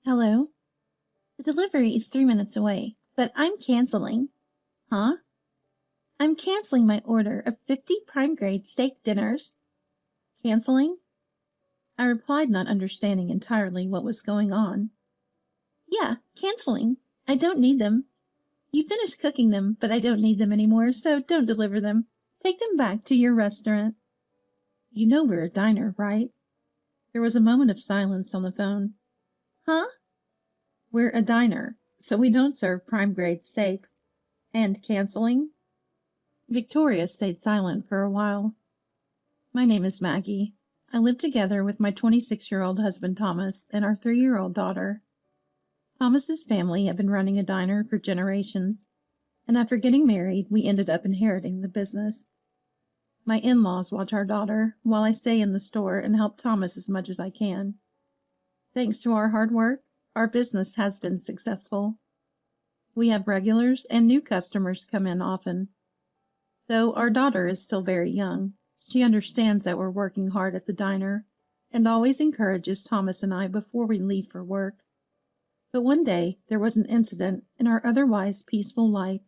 Hello? The delivery is 3 minutes away, but I'm canceling. Huh? I'm canceling my order of 50 prime grade steak dinners. Canceling? I replied, not understanding entirely what was going on. Yeah, canceling. I don't need them. You finished cooking them, but I don't need them anymore, so don't deliver them. Take them back to your restaurant. You know we're a diner, right? There was a moment of silence on the phone. Huh? We're a diner, so we don't serve prime grade steaks. And canceling? Victoria stayed silent for a while. My name is Maggie. I live together with my 26-year-old husband Thomas and our 3-year-old daughter. Thomas's family had been running a diner for generations, and after getting married, we ended up inheriting the business. My in-laws watch our daughter while I stay in the store and help Thomas as much as I can. Thanks to our hard work, our business has been successful. We have regulars and new customers come in often. Though our daughter is still very young, she understands that we're working hard at the diner and always encourages Thomas and I before we leave for work. But one day there was an incident in our otherwise peaceful life.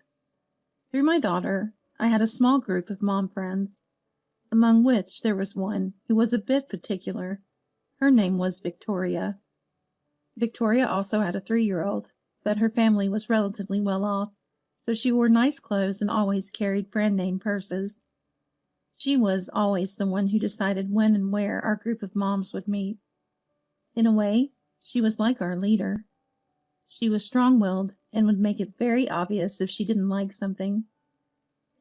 Through my daughter, I had a small group of mom friends, among which there was one who was a bit particular. Her name was Victoria. Victoria also had a 3-year-old, but her family was relatively well off, so she wore nice clothes and always carried brand-name purses. She was always the one who decided when and where our group of moms would meet. In a way, she was like our leader. She was strong-willed and would make it very obvious if she didn't like something.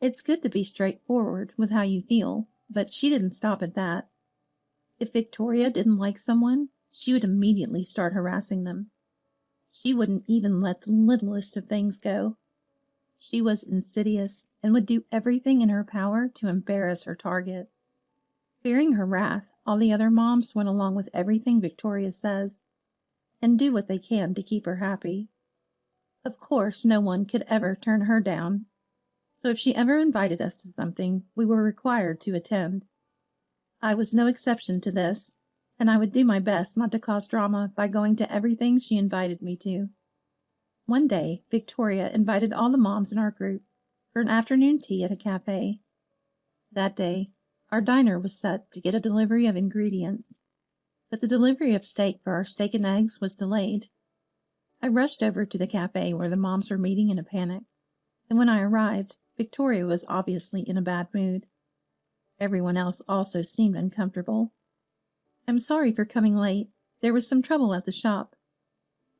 It's good to be straightforward with how you feel, but she didn't stop at that. If Victoria didn't like someone, she would immediately start harassing them. She wouldn't even let the littlest of things go. She was insidious and would do everything in her power to embarrass her target. Fearing her wrath, all the other moms went along with everything Victoria says and do what they can to keep her happy. Of course, no one could ever turn her down, so if she ever invited us to something, we were required to attend. I was no exception to this, and I would do my best not to cause drama by going to everything she invited me to. One day, Victoria invited all the moms in our group for an afternoon tea at a cafe. That day, our diner was set to get a delivery of ingredients, but the delivery of steak for our steak and eggs was delayed. I rushed over to the cafe where the moms were meeting in a panic, and when I arrived, Victoria was obviously in a bad mood. Everyone else also seemed uncomfortable. I'm sorry for coming late. There was some trouble at the shop.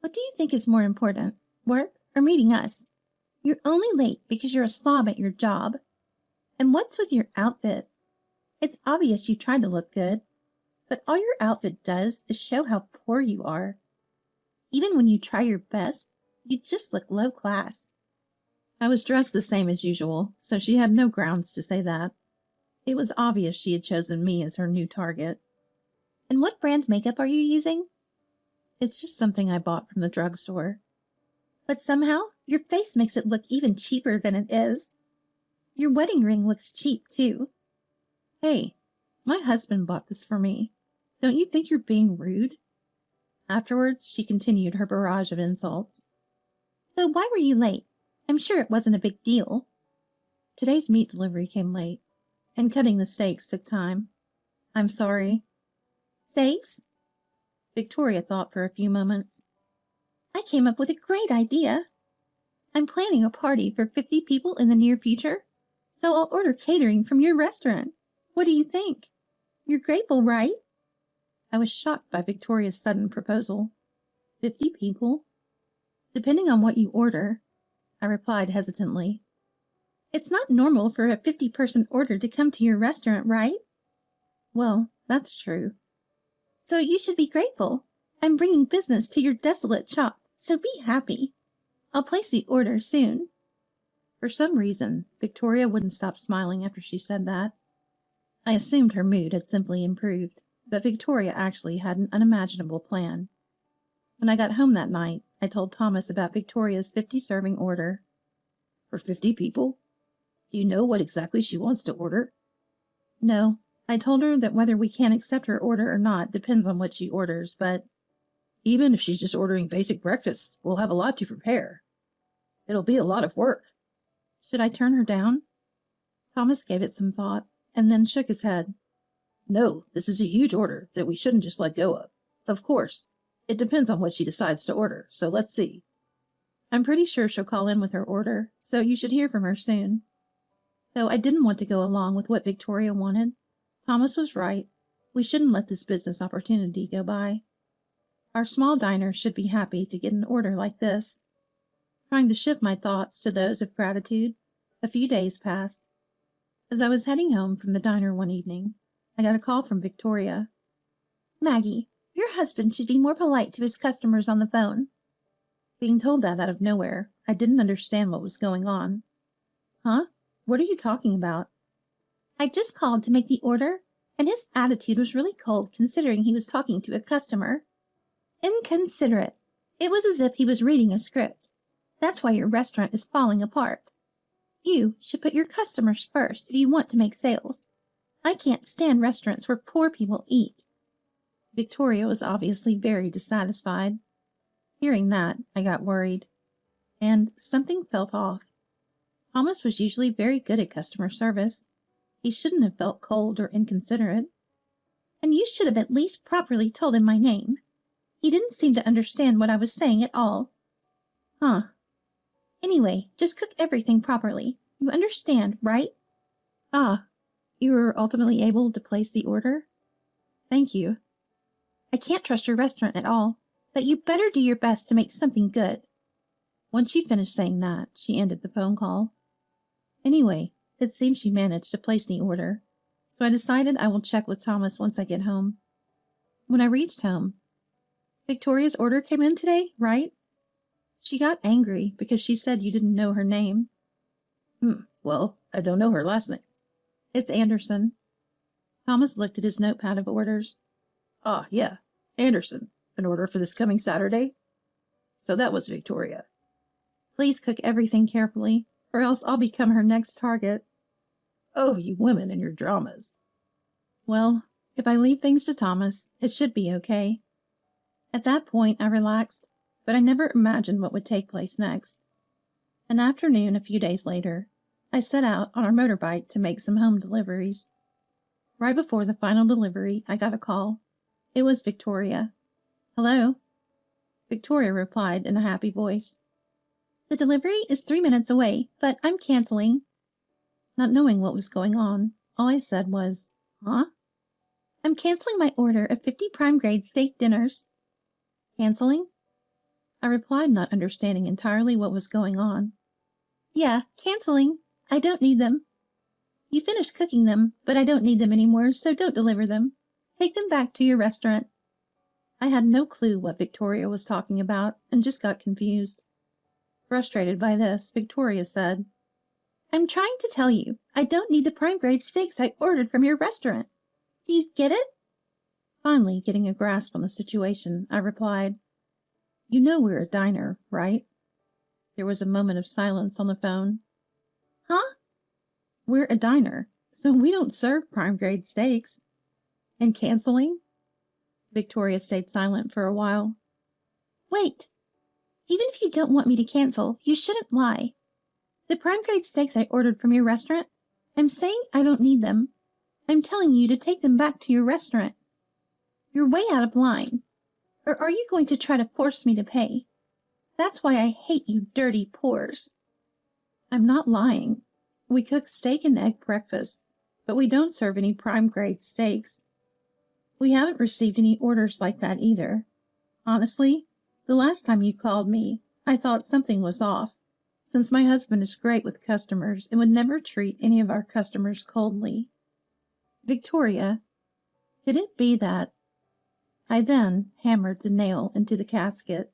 What do you think is more important, work or meeting us? You're only late because you're a slob at your job. And what's with your outfit? It's obvious you tried to look good, but all your outfit does is show how poor you are. Even when you try your best, you just look low class. I was dressed the same as usual, so she had no grounds to say that. It was obvious she had chosen me as her new target. And what brand makeup are you using? It's just something I bought from the drugstore. But somehow, your face makes it look even cheaper than it is. Your wedding ring looks cheap, too. Hey, my husband bought this for me. Don't you think you're being rude? Afterwards, she continued her barrage of insults. So why were you late? I'm sure it wasn't a big deal. Today's meat delivery came late, and cutting the steaks took time. I'm sorry. Steaks? Victoria thought for a few moments. I came up with a great idea. I'm planning a party for 50 people in the near future, so I'll order catering from your restaurant. What do you think? You're grateful, right? I was shocked by Victoria's sudden proposal. 50 people? Depending on what you order, I replied hesitantly. It's not normal for a 50-person order to come to your restaurant, right? Well, that's true. So you should be grateful. I'm bringing business to your desolate shop, so be happy. I'll place the order soon. For some reason, Victoria wouldn't stop smiling after she said that. I assumed her mood had simply improved, but Victoria actually had an unimaginable plan. When I got home that night, I told Thomas about Victoria's 50-serving order. For 50 people? Do you know what exactly she wants to order? No. I told her that whether we can accept her order or not depends on what she orders, but Even if she's just ordering basic breakfast, we'll have a lot to prepare. It'll be a lot of work. Should I turn her down? Thomas gave it some thought and then shook his head. No, this is a huge order that we shouldn't just let go of. Of course, it depends on what she decides to order, so let's see. I'm pretty sure she'll call in with her order, so you should hear from her soon. Though I didn't want to go along with what Victoria wanted, Thomas was right. We shouldn't let this business opportunity go by. Our small diner should be happy to get an order like this. Trying to shift my thoughts to those of gratitude, a few days passed. As I was heading home from the diner one evening, I got a call from Victoria. Maggie, your husband should be more polite to his customers on the phone. Being told that out of nowhere, I didn't understand what was going on. Huh? What are you talking about? I just called to make the order, and his attitude was really cold considering he was talking to a customer. Inconsiderate. It was as if he was reading a script. That's why your restaurant is falling apart. You should put your customers first if you want to make sales. I can't stand restaurants where poor people eat. Victoria was obviously very dissatisfied. Hearing that, I got worried. And something felt off. Thomas was usually very good at customer service. He shouldn't have felt cold or inconsiderate. And you should have at least properly told him my name. He didn't seem to understand what I was saying at all. Huh. Anyway, just cook everything properly. You understand, right? Ah, you were ultimately able to place the order? Thank you. I can't trust your restaurant at all, but you better do your best to make something good. Once she finished saying that, she ended the phone call. Anyway, it seems she managed to place the order, so I decided I will check with Thomas once I get home. When I reached home, Victoria's order came in today, right? She got angry because she said you didn't know her name. Well, I don't know her last name. It's Anderson. Thomas looked at his notepad of orders. Ah, yeah, Anderson. An order for this coming Saturday? So that was Victoria. Please cook everything carefully, or else I'll become her next target. Oh, you women and your dramas. Well, if I leave things to Thomas, it should be okay. At that point, I relaxed, but I never imagined what would take place next. An afternoon a few days later, I set out on our motorbike to make some home deliveries. Right before the final delivery, I got a call. It was Victoria. Hello? Victoria replied in a happy voice. The delivery is 3 minutes away, but I'm canceling. Not knowing what was going on, all I said was, Huh? I'm canceling my order of 50 prime grade steak dinners. Canceling? I replied, not understanding entirely what was going on. Yeah, canceling. I don't need them. You finished cooking them, but I don't need them anymore, so don't deliver them. Take them back to your restaurant. I had no clue what Victoria was talking about and just got confused. Frustrated by this, Victoria said, I'm trying to tell you, I don't need the prime grade steaks I ordered from your restaurant. Do you get it? Finally, getting a grasp on the situation, I replied, You know we're a diner, right? There was a moment of silence on the phone. Huh? We're a diner, so we don't serve prime grade steaks. And canceling? Victoria stayed silent for a while. Wait! Even if you don't want me to cancel, you shouldn't lie. The prime grade steaks I ordered from your restaurant, I'm saying I don't need them. I'm telling you to take them back to your restaurant. You're way out of line. Or are you going to try to force me to pay? That's why I hate you dirty pores. I'm not lying. We cook steak and egg breakfast, but we don't serve any prime grade steaks. We haven't received any orders like that either. Honestly, the last time you called me, I thought something was off, since my husband is great with customers and would never treat any of our customers coldly. Victoria, could it be that? I then hammered the nail into the casket.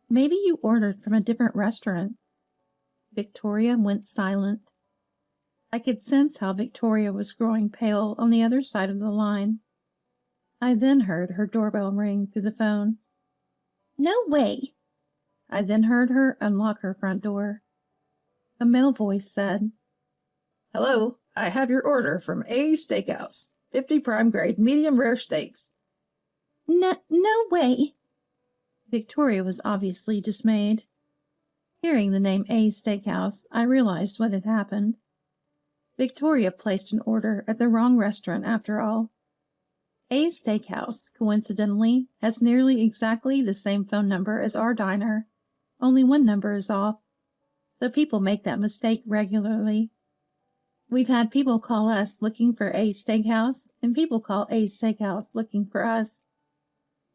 Maybe you ordered from a different restaurant. Victoria went silent. I could sense how Victoria was growing pale on the other side of the line. I then heard her doorbell ring through the phone. No way! I then heard her unlock her front door. A male voice said, Hello, I have your order from A Steakhouse. 50 prime grade medium rare steaks. No way! Victoria was obviously dismayed. Hearing the name A's Steakhouse, I realized what had happened. Victoria placed an order at the wrong restaurant after all. A's Steakhouse, coincidentally, has nearly exactly the same phone number as our diner. Only one number is off, so people make that mistake regularly. We've had people call us looking for A's Steakhouse, and people call A's Steakhouse looking for us.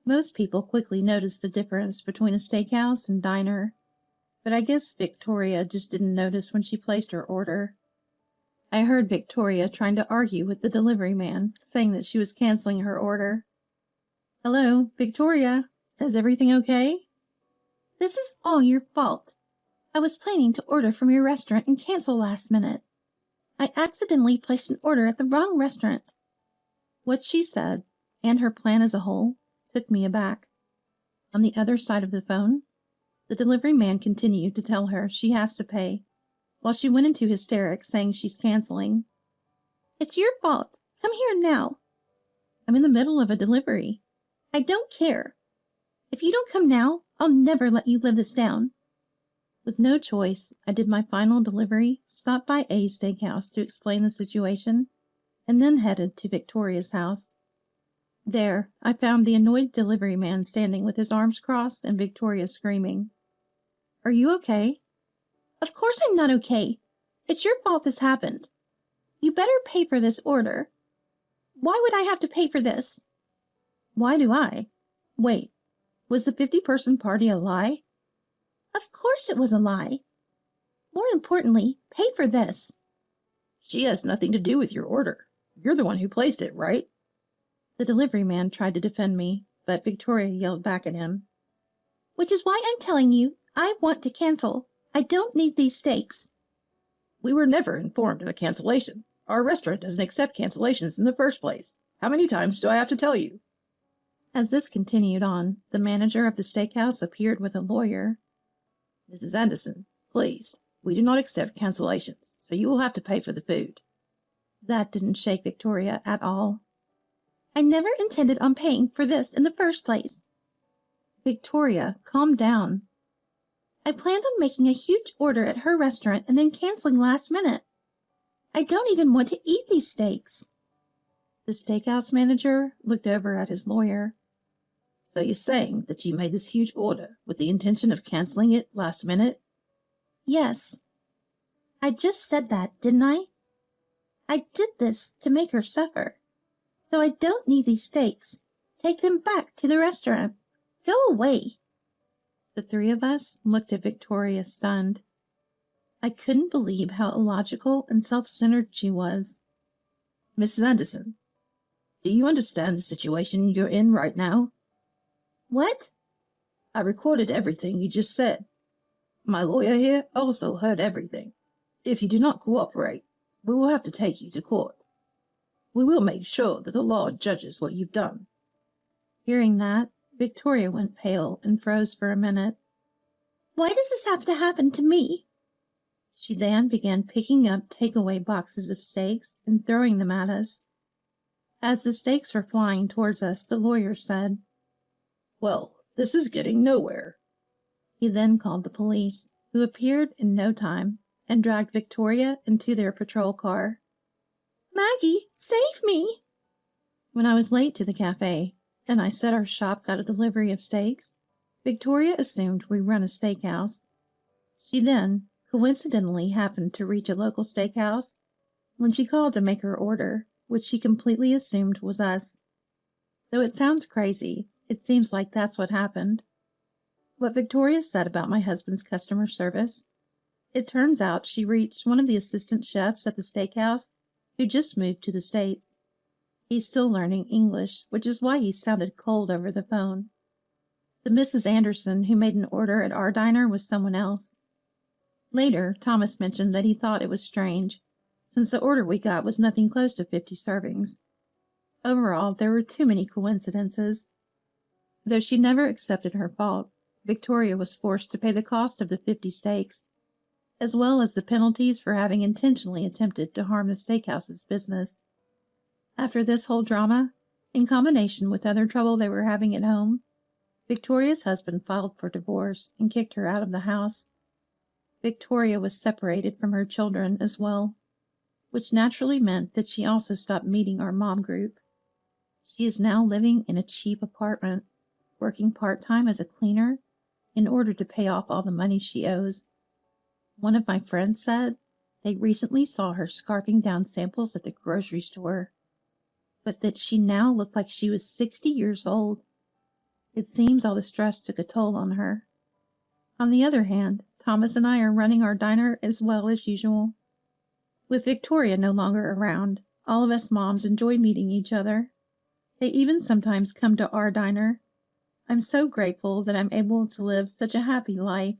Most people quickly notice the difference between a steakhouse and diner, but I guess Victoria just didn't notice when she placed her order. I heard Victoria trying to argue with the delivery man, saying that she was canceling her order. "Hello, Victoria. Is everything okay?" "This is all your fault. I was planning to order from your restaurant and cancel last minute. I accidentally placed an order at the wrong restaurant." What she said, and her plan as a whole, took me aback. On the other side of the phone, the delivery man continued to tell her she has to pay, while she went into hysterics saying she's canceling. "It's your fault. Come here now." "I'm in the middle of a delivery." "I don't care. If you don't come now, I'll never let you live this down." With no choice, I did my final delivery, stopped by A's Steakhouse to explain the situation, and then headed to Victoria's house. There, I found the annoyed delivery man standing with his arms crossed and Victoria screaming. "Are you okay?" "Of course I'm not okay. It's your fault this happened. You better pay for this order." "Why would I have to pay for this?" "Why do I? Wait, was the 50-person party a lie?" "Of course it was a lie. More importantly, pay for this." She has nothing to do with your order. You're the one who placed it, right? The delivery man tried to defend me, but Victoria yelled back at him. "Which is why I'm telling you, I want to cancel. I don't need these steaks." We were never informed of a cancellation. Our restaurant doesn't accept cancellations in the first place. How many times do I have to tell you? As this continued on, the manager of the steakhouse appeared with a lawyer. "Mrs. Anderson, please, we do not accept cancellations, so you will have to pay for the food." That didn't shake Victoria at all. "I never intended on paying for this in the first place." "Victoria, calm down." "I planned on making a huge order at her restaurant and then canceling last minute. I don't even want to eat these steaks." The steakhouse manager looked over at his lawyer. "So you're saying that you made this huge order with the intention of canceling it last minute?" "Yes. I just said that, didn't I? I did this to make her suffer. So I don't need these steaks. Take them back to the restaurant. Go away." The three of us looked at Victoria stunned. I couldn't believe how illogical and self-centered she was. "Mrs. Anderson, do you understand the situation you're in right now?" "What?" "I recorded everything you just said. My lawyer here also heard everything. If you do not cooperate, we will have to take you to court. We will make sure that the law judges what you've done." Hearing that, Victoria went pale and froze for a minute. "Why does this have to happen to me?" She then began picking up takeaway boxes of steaks and throwing them at us. As the steaks were flying towards us, the lawyer said, "Well, this is getting nowhere." He then called the police, who appeared in no time and dragged Victoria into their patrol car. "Maggie, save me!" When I was late to the cafe, and I said our shop got a delivery of steaks, Victoria assumed we run a steakhouse. She then, coincidentally, happened to reach a local steakhouse when she called to make her order, which she completely assumed was us. Though it sounds crazy, it seems like that's what happened. What Victoria said about my husband's customer service, it turns out she reached one of the assistant chefs at the steakhouse who just moved to the States. He's still learning English, which is why he sounded cold over the phone. The Mrs. Anderson who made an order at our diner was someone else. Later, Thomas mentioned that he thought it was strange, since the order we got was nothing close to 50 servings. Overall, there were too many coincidences. Though she never accepted her fault, Victoria was forced to pay the cost of the 50 steaks, as well as the penalties for having intentionally attempted to harm the steakhouse's business. After this whole drama, in combination with other trouble they were having at home, Victoria's husband filed for divorce and kicked her out of the house. Victoria was separated from her children as well, which naturally meant that she also stopped meeting our mom group. She is now living in a cheap apartment, working part-time as a cleaner in order to pay off all the money she owes. One of my friends said they recently saw her scarfing down samples at the grocery store, but that she now looked like she was 60 years old. It seems all the stress took a toll on her. On the other hand, Thomas and I are running our diner as well as usual. With Victoria no longer around, all of us moms enjoy meeting each other. They even sometimes come to our diner. I'm so grateful that I'm able to live such a happy life.